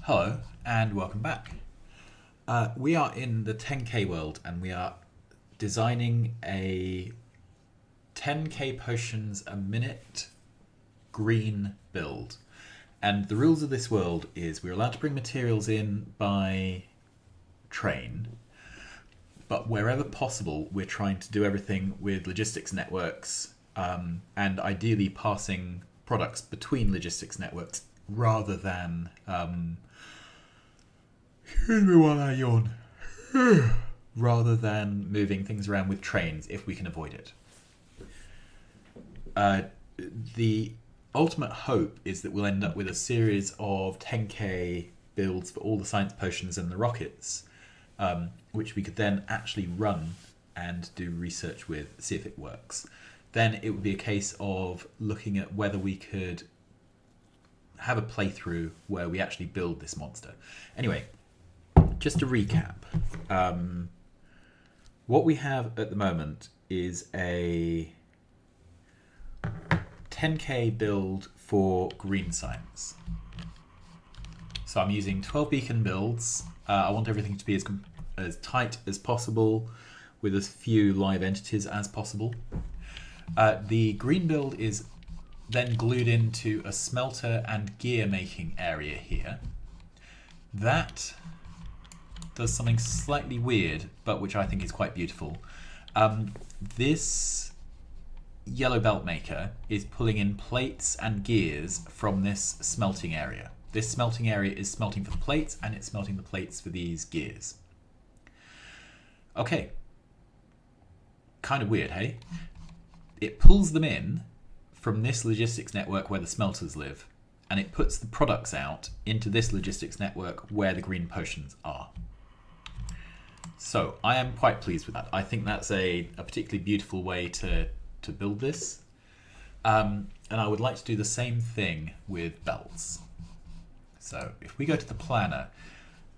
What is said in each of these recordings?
Hello and welcome back. We are in the 10k world and we are designing a 10k potions a minute green build. And the rules of this world is we're allowed to bring materials in by train, but wherever possible we're trying to do everything with logistics networks, and ideally passing products between logistics networks rather than excuse me while I yawn. Rather than moving things around with trains if we can avoid it. The ultimate hope is that we'll end up with a series of 10k builds for all the science potions and the rockets, which we could then actually run and do research with, see if it works. Then it would be a case of looking at whether we could have a playthrough where we actually build this monster. Anyway, just to recap, what we have at the moment is a 10k build for green science. So I'm using 12 beacon builds. I want everything to be as tight as possible with as few live entities as possible. The green build is then glued into a smelter and gear making area here. That does something slightly weird, but which I think is quite beautiful. This yellow belt maker is pulling in plates and gears from this smelting area. This smelting area is smelting for the plates, and it's smelting the plates for these gears. Okay. Kind of weird, hey? It pulls them in from this logistics network where the smelters live, and it puts the products out into this logistics network where the green potions are. So I am quite pleased with that. I think that's a particularly beautiful way to build this. And I would like to do the same thing with belts. So if we go to the planner,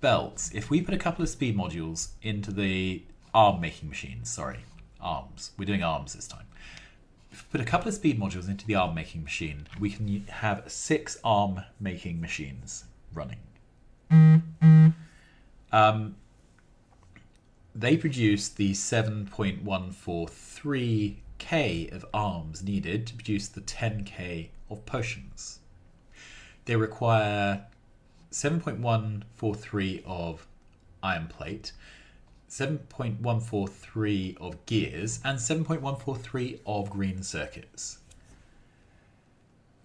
belts, if we put a couple of speed modules into the arm making machines, sorry, arms, we're doing arms this time. If we put a couple of speed modules into the arm making machine, we can have 6 arm making machines running. They produce the 7.143k of arms needed to produce the 10k of potions. They require 7.143 of iron plate, 7.143 of gears, and 7.143 of green circuits.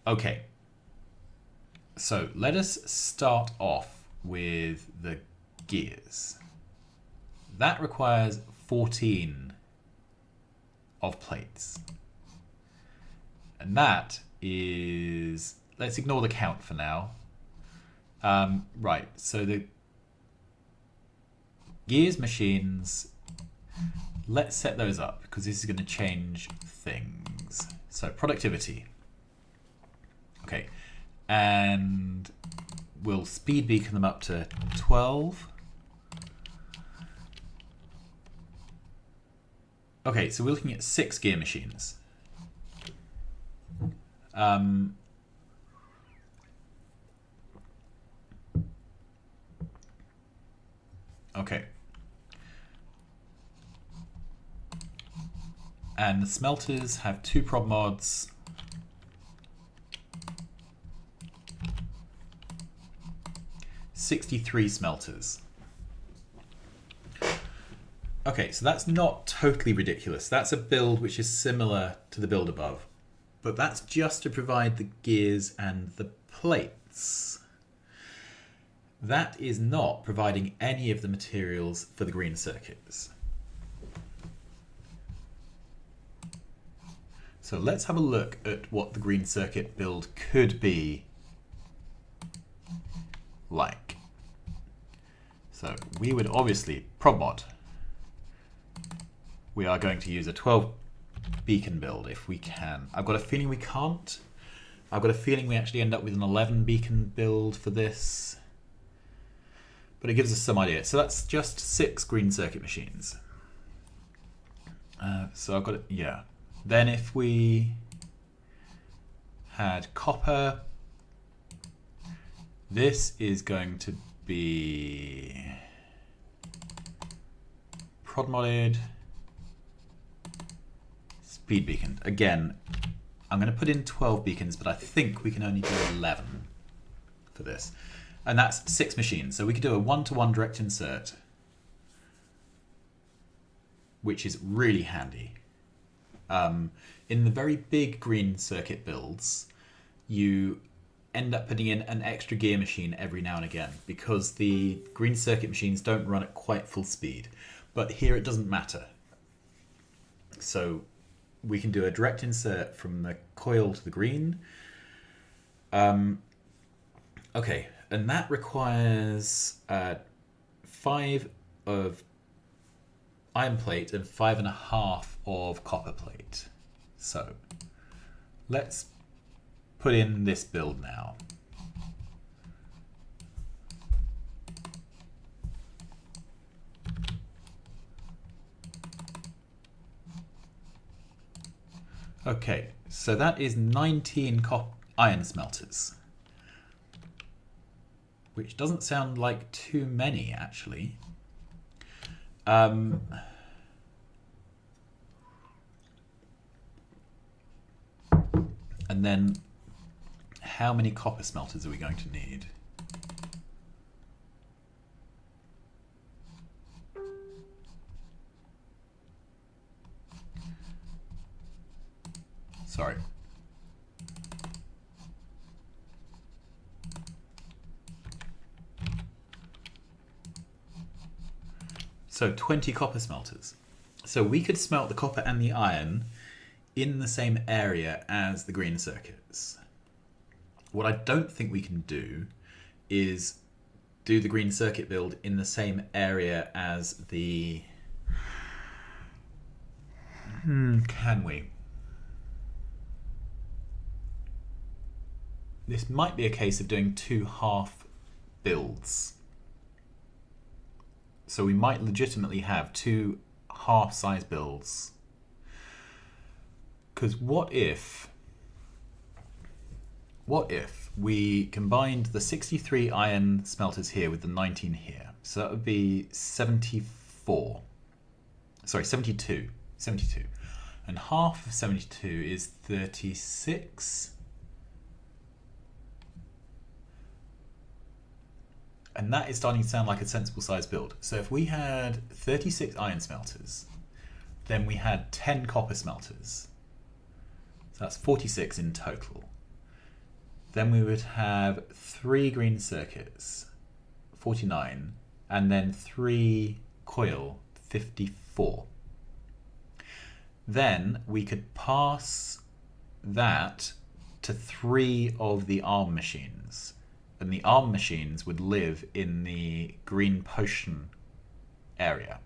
Okay, so let us start off with the gears. That requires 14 of plates. And that is... let's ignore the count for now. Right, so the gears machines, let's set those up because this is going to change things. So productivity. Okay, and we'll speed beacon them up to 12. Okay, so we're looking at 6 gear machines. Okay. And the smelters have 2 prob mods. $63 smelters. Okay, so that's not totally ridiculous. That's a build which is similar to the build above. But that's just to provide the gears and the plates. That is not providing any of the materials for the green circuits. So let's have a look at what the green circuit build could be like. So we would obviously prob mod. We are going to use a 12 beacon build if we can. I've got a feeling we can't. I've got a feeling we actually end up with an 11 beacon build for this. But it gives us some idea. So that's just 6 green circuit machines. So I've got it, yeah. Then if we had copper, This is going to be prod modded speed beacon. Again, I'm going to put in 12 beacons, but I think we can only do 11 for this. And that's 6 machines. So we could do a 1-to-1 direct insert, which is really handy. In the very big green circuit builds, you end up putting in an extra gear machine every now and again because the green circuit machines don't run at quite full speed. But here it doesn't matter. So we can do a direct insert from the coil to the green. Okay, and that requires 5 of iron plate and 5.5 of copper plate. So let's put in this build now. Okay, so that is 19 iron smelters, which doesn't sound like too many actually. And then how many copper smelters are we going to need? Sorry. So 20 copper smelters. So we could smelt the copper and the iron in the same area as the green circuits. What I don't think we can do is do the green circuit build in the same area as the... Can we? This might be a case of doing 2 half builds. So we might legitimately have 2 half-size builds. Because what if we combined the 63 iron smelters here with the 19 here? So that would be 74. Sorry, 72. 72. And half of 72 is 36. And that is starting to sound like a sensible size build. So if we had 36 iron smelters, then we had 10 copper smelters. So that's 46 in total. Then we would have 3 green circuits, 49, and then 3 coil, 54. Then we could pass that to 3 of the ARM machines. And the ARM machines would live in the green potion area.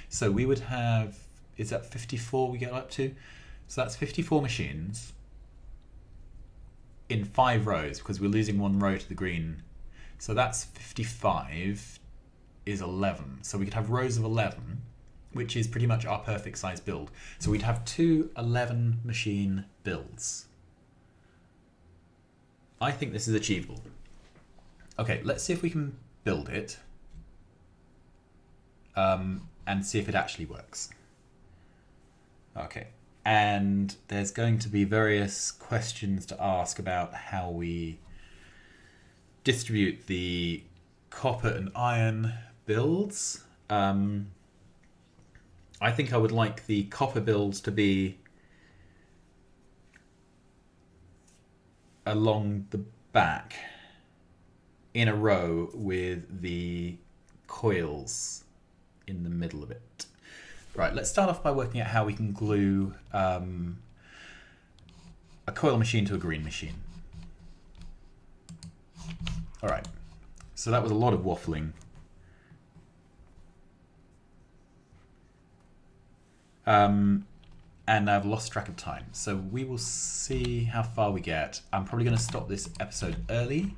So we would have, is that 54 we get up to? So that's 54 machines in 5 rows because we're losing 1 row to the green. So that's 55 is 11. So we could have rows of 11, which is pretty much our perfect size build. So we'd have 2 11 machine builds. I think this is achievable. Okay, let's see if we can build it and see if it actually works. Okay, and there's going to be various questions to ask about how we distribute the copper and iron builds. I think I would like the copper builds to be along the back in a row with the coils in the middle of it. Right, let's start off by working out how we can glue a coil machine to a green machine. All right, so that was a lot of waffling. And I've lost track of time, so we will see how far we get. I'm probably going to stop this episode early.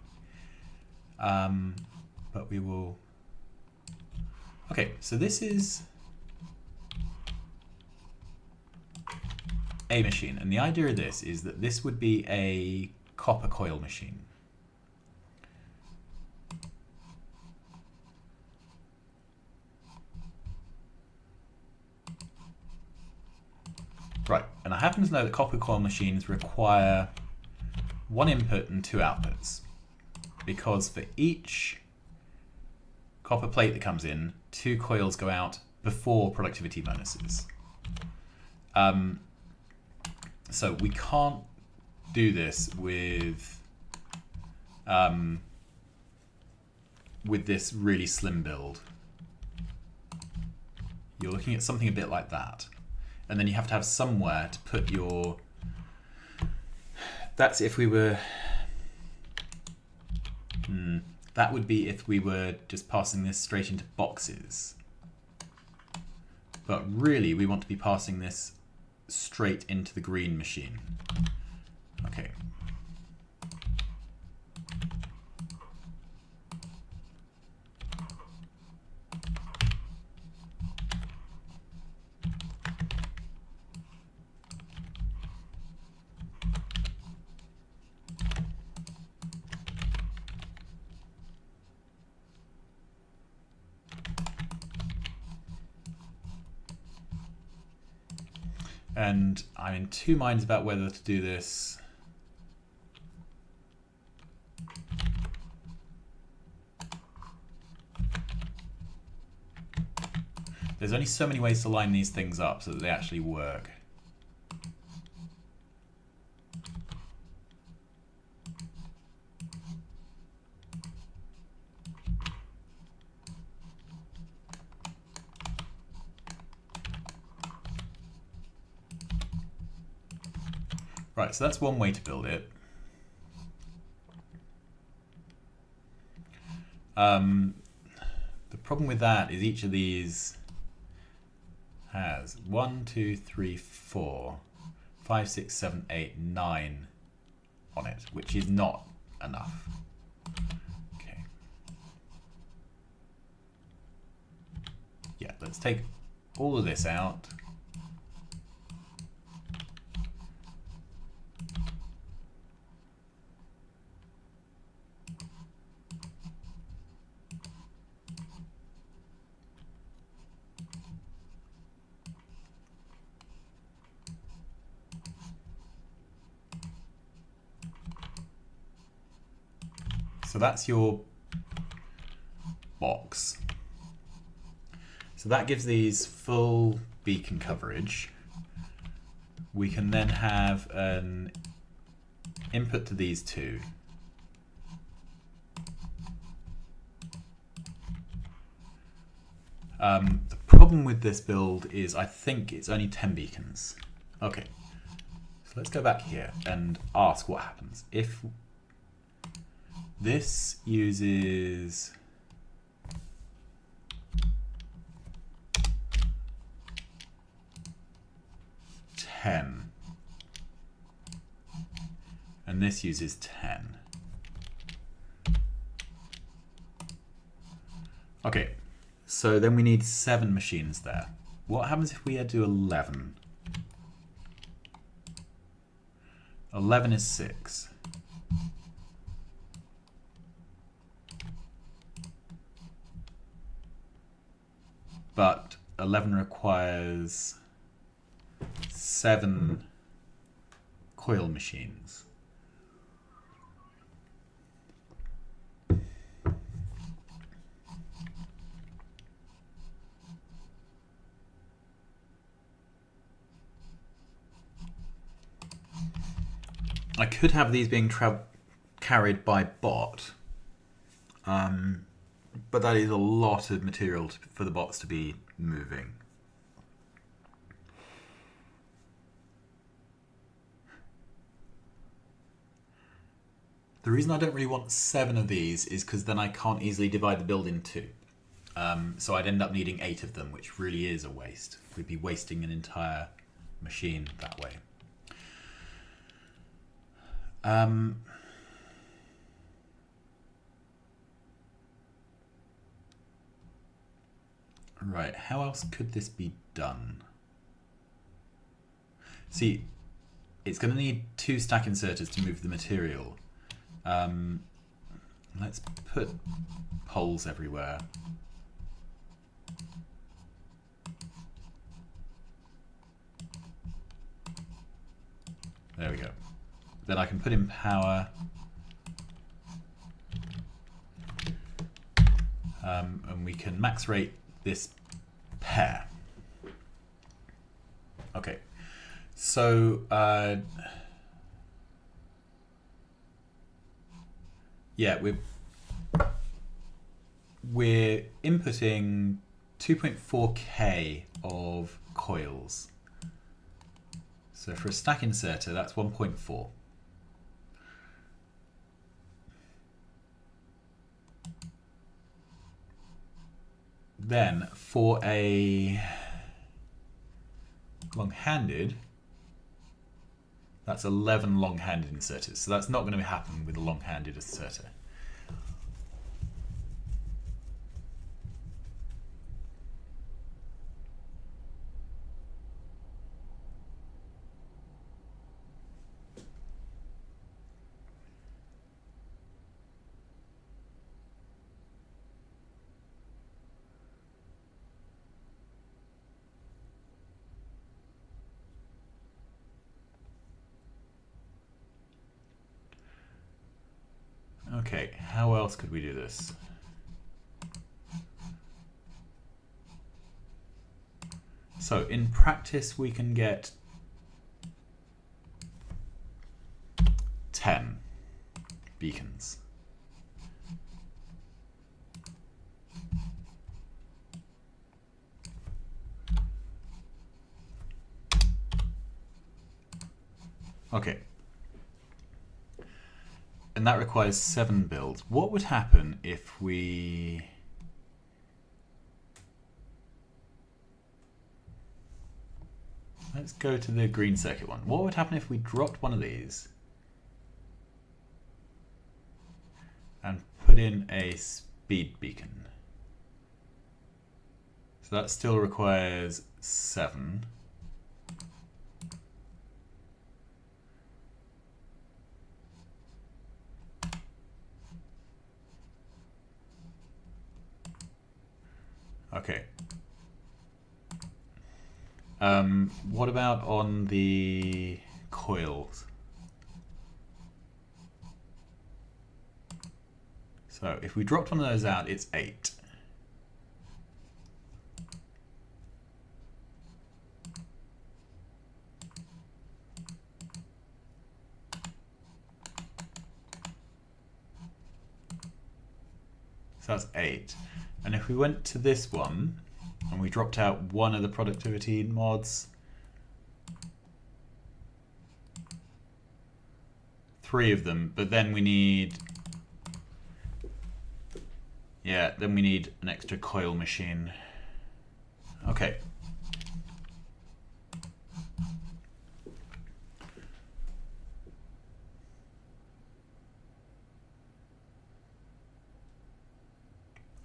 But we will... Okay, so this is a machine, and the idea of this is that this would be a copper coil machine. happen to know that copper coil machines require one input and two outputs, because for each copper plate that comes in, two coils go out before productivity bonuses. So we can't do this with this really slim build. You're looking at something a bit like that. And then you have to have somewhere to put your... That's if we were... That would be if we were just passing this straight into boxes. But really, we want to be passing this straight into the green machine. Okay. And I'm in two minds about whether to do this. There's only so many ways to line these things up so that they actually work. Right, so that's one way to build it. The problem with that is each of these has 1, 2, 3, 4, 5, 6, 7, 8, 9 on it, which is not enough. Okay. Yeah, let's take all of this out. So that's your box. So that gives these full beacon coverage. We can then have an input to these two. The problem with this build is I think it's only 10 beacons. Okay, so let's go back here and ask what happens if this uses ten, and this uses 10. Okay, so then we need 7 machines there. What happens if we do 11? 11 is 6. But 11 requires 7 coil machines. I could have these being carried by bot, but that is a lot of material for the bots to be moving. The reason I don't really want 7 of these is because then I can't easily divide the build in 2. So I'd end up needing 8 of them, which really is a waste. We'd be wasting an entire machine that way. Right, how else could this be done? See, it's going to need 2 stack inserters to move the material. Let's put poles everywhere. There we go. Then I can put in power. And we can max rate this pair. Okay. So, yeah, we're inputting 2.4K of coils. So for a stack inserter, that's 1.4. Then for a long-handed, that's 11 long-handed inserters. So that's not going to happen with a long-handed inserter. Okay, how else could we do this? So in practice, we can get 10 beacons. Okay. And that requires 7 builds. What would happen if we... Let's go to the green circuit one. What would happen if we dropped one of these and put in a speed beacon? So that still requires 7. Okay. What about on the coils? So if we dropped one of those out, it's 8. So that's 8. And if we went to this one and we dropped out one of the productivity mods, 3 of them, but then we need, yeah, then we need an extra coil machine. Okay.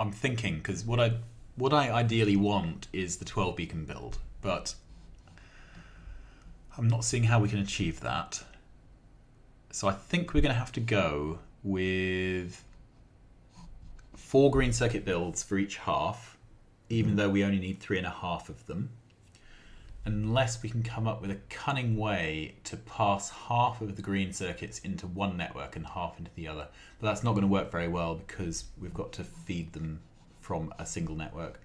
I'm thinking, because what I ideally want is the 12 beacon build, but I'm not seeing how we can achieve that. So I think we're going to have to go with 4 green circuit builds for each half, even though we only need 3.5 of them, unless we can come up with a cunning way to pass half of the green circuits into one network and half into the other. But that's not going to work very well because we've got to feed them from a single network.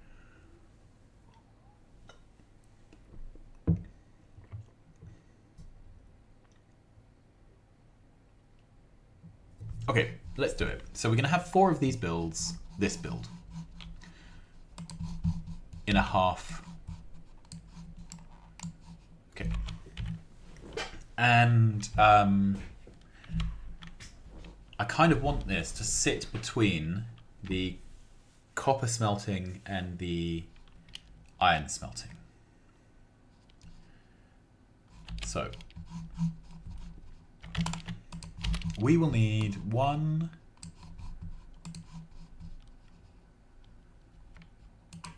Okay, let's do it. So we're going to have 4 of these builds, this build, in a half. Okay. And I kind of want this to sit between the copper smelting and the iron smelting. So we will need 1,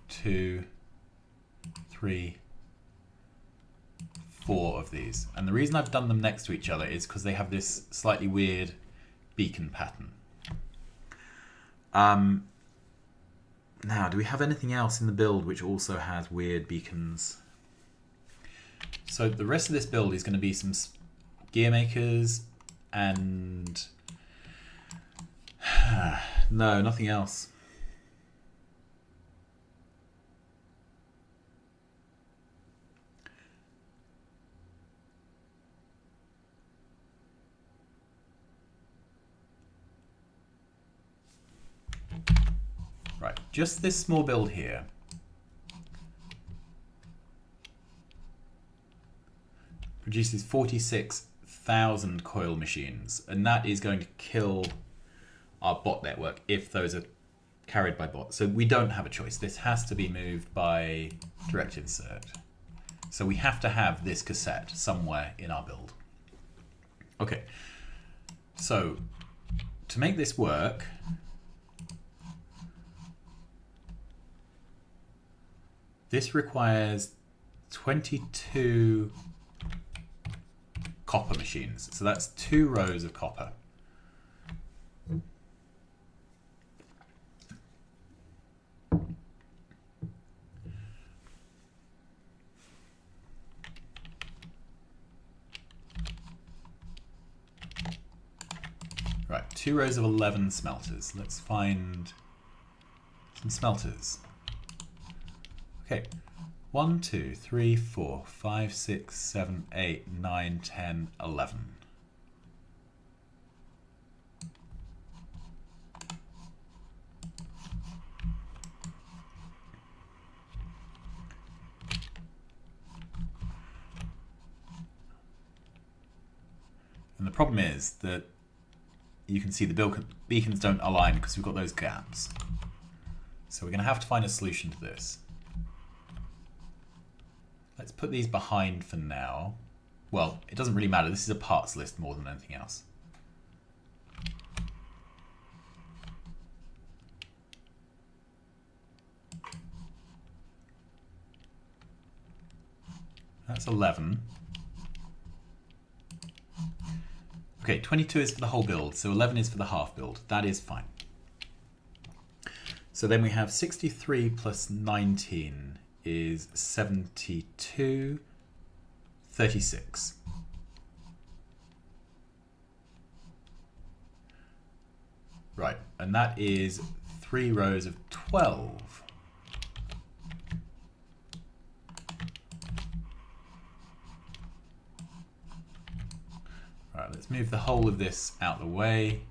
2, 3, 4 of these. And the reason I've done them next to each other is because they have this slightly weird beacon pattern. Now, do we have anything else in the build which also has weird beacons? So the rest of this build is going to be some gear makers, and no, nothing else. Right, just this small build here produces 46,000 coil machines, and that is going to kill our bot network if those are carried by bots. So we don't have a choice. This has to be moved by direct insert. So we have to have this cassette somewhere in our build. Okay, so to make this work, this requires 22 copper machines. So that's 2 rows of copper. Right, 2 rows of 11 smelters. Let's find some smelters. Okay, 1, 2, 3, 4, 5, 6, 7, 8, 9, 10, 11. And the problem is that you can see the beacons don't align because we've got those gaps. So we're going to have to find a solution to this. Let's put these behind for now. Well, it doesn't really matter. This is a parts list more than anything else. That's 11. Okay, 22 is for the whole build, so 11 is for the half build. That is fine. So then we have 63 plus 19 is 72, 36. Right, and that is 3 rows of 12. Right, let's move the whole of this out the way.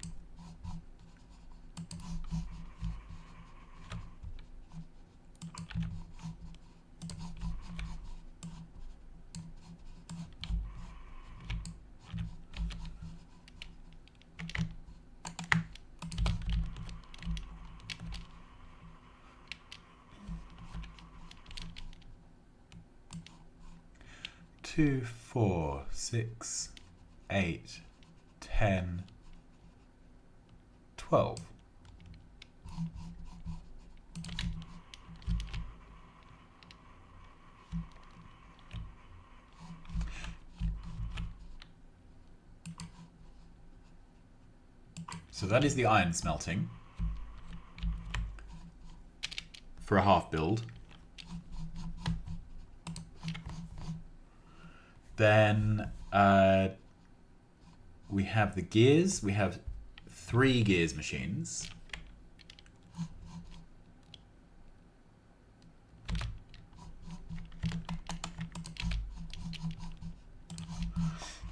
Two, 4, 6, 8, 10, 12. So that is the iron smelting for a half build. Then we have the gears. We have 3 gears machines.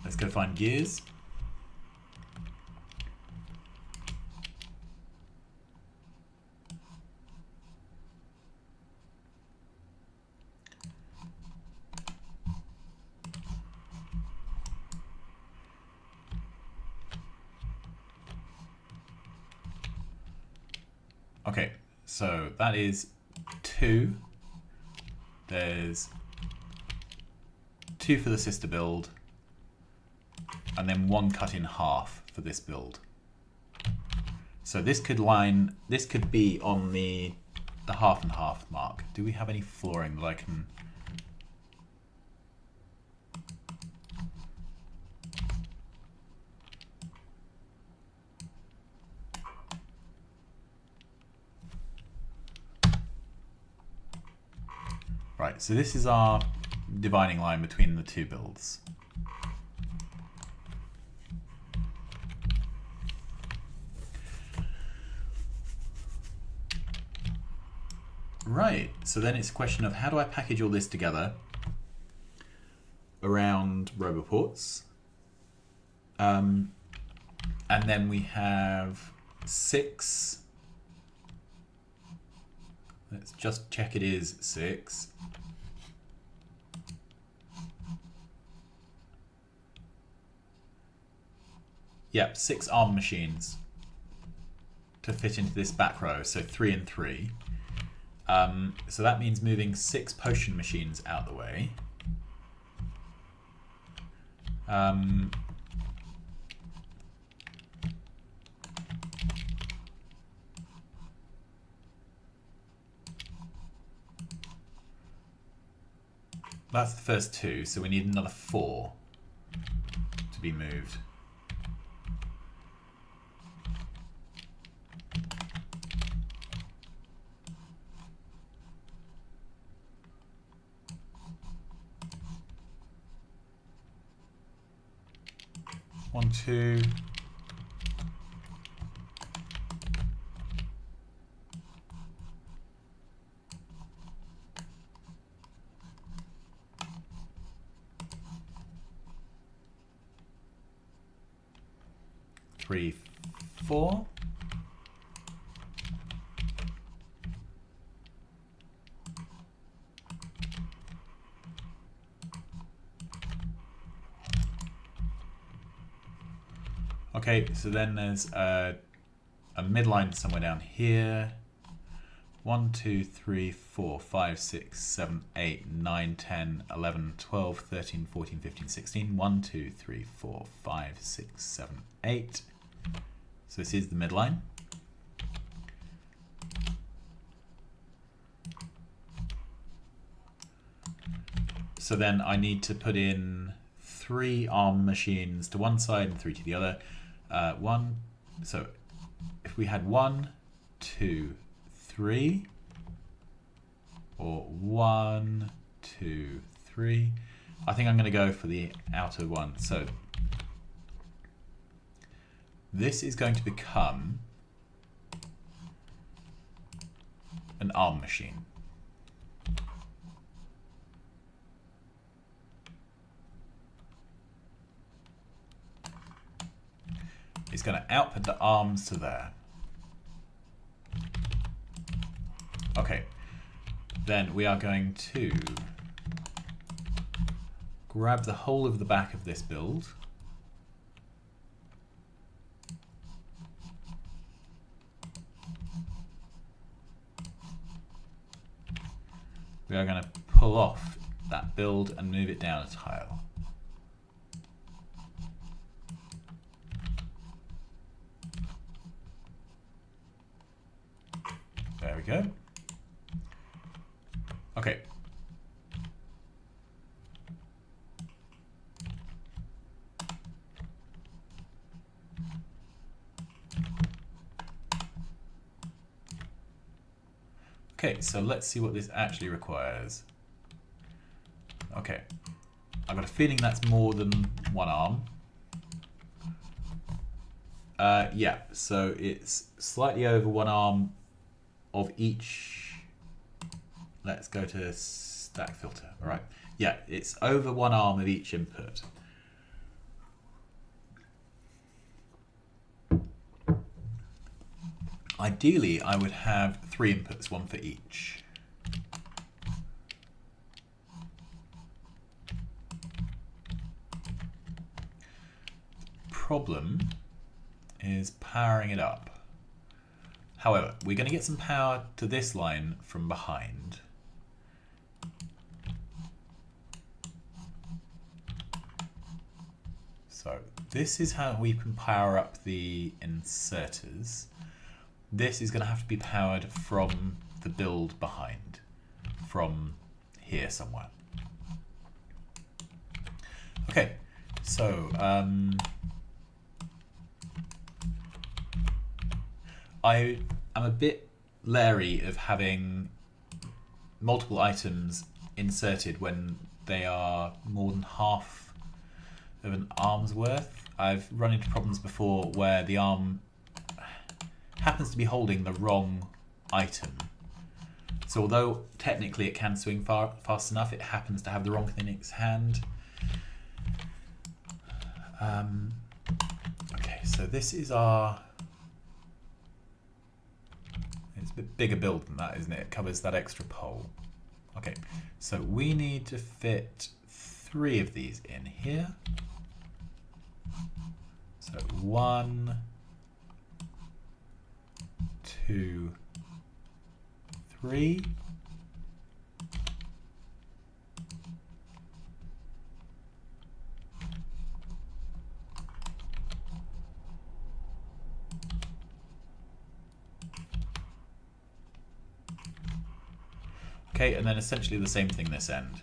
Let's go find gears. Okay, so that is 2. There's 2 for the sister build, and then 1 cut in half for this build. So this could be on the half and half mark. Do we have any flooring that I can? Right, so this is our dividing line between the 2 builds. Right, so then it's a question of how do I package all this together around Roboports? And then we have 6. Let's just check it is 6. Yep, 6 ARM machines to fit into this back row, so 3 and 3. So that means moving 6 potion machines out the way. That's the first 2, so we need another 4 to be moved. One, 2. Three, 4. Okay, so then there's a midline somewhere down here. 1, 2, 3, 4, 5, 6, 7, 8, 9, 10, 11, 12, 13, 14, 15, 16. 1, 2, 3, 4, 5, 6, 7, 8. So this is the midline. So then I need to put in 3 ARM machines to one side and 3 to the other. So if we had 1, 2, 3, or 1, 2, 3, I think I'm going to go for the outer one. So this is going to become an ARM machine. It's going to output the arms to there. Okay, then we are going to grab the whole of the back of this build. We are going to pull off that build and move it down a tile. There we go. Okay. Okay, so let's see what this actually requires. Okay. I've got a feeling that's more than 1 arm. Yeah, so it's slightly over 1 arm of each. Let's go to stack filter. All right. Yeah, it's over 1 arm of each input. Ideally, I would have 3 inputs, 1 for each. Problem is powering it up. However, we're going to get some power to this line from behind. So this is how we can power up the inserters. This is going to have to be powered from the build behind, from here somewhere. Okay, so I am a bit leery of having multiple items inserted when they are more than half of an arm's worth. I've run into problems before where the arm happens to be holding the wrong item. So although technically it can swing fast enough, it happens to have the wrong thing in its hand. Okay, so this is our... It's a bit bigger build than that, isn't it? It covers that extra pole. Okay, so we need to fit 3 of these in here. So 1, 2, 3. Okay, and then essentially the same thing this end.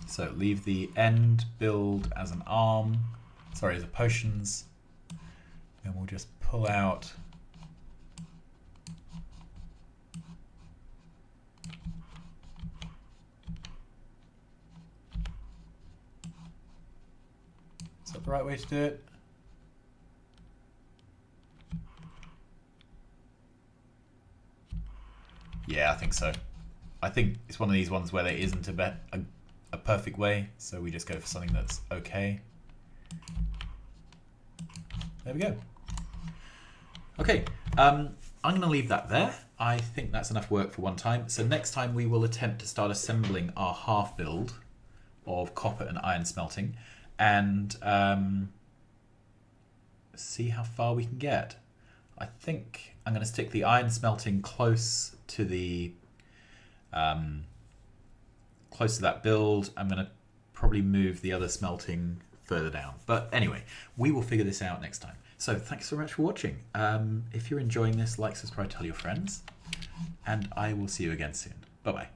So leave the end build as an arm, sorry, as a potions, and we'll just pull out Is that the right way to do it? Yeah, I think so. I think it's one of these ones where there isn't a perfect way, so we just go for something that's okay. There we go. Okay, I'm going to leave that there. I think that's enough work for one time. So next time we will attempt to start assembling our half build of copper and iron smelting and see how far we can get. I think I'm going to stick the iron smelting close to the close to that build. I'm going to probably move the other smelting further down. But anyway, we will figure this out next time. So thanks so much for watching. If you're enjoying this, like, subscribe, tell your friends, and I will see you again soon. Bye-bye.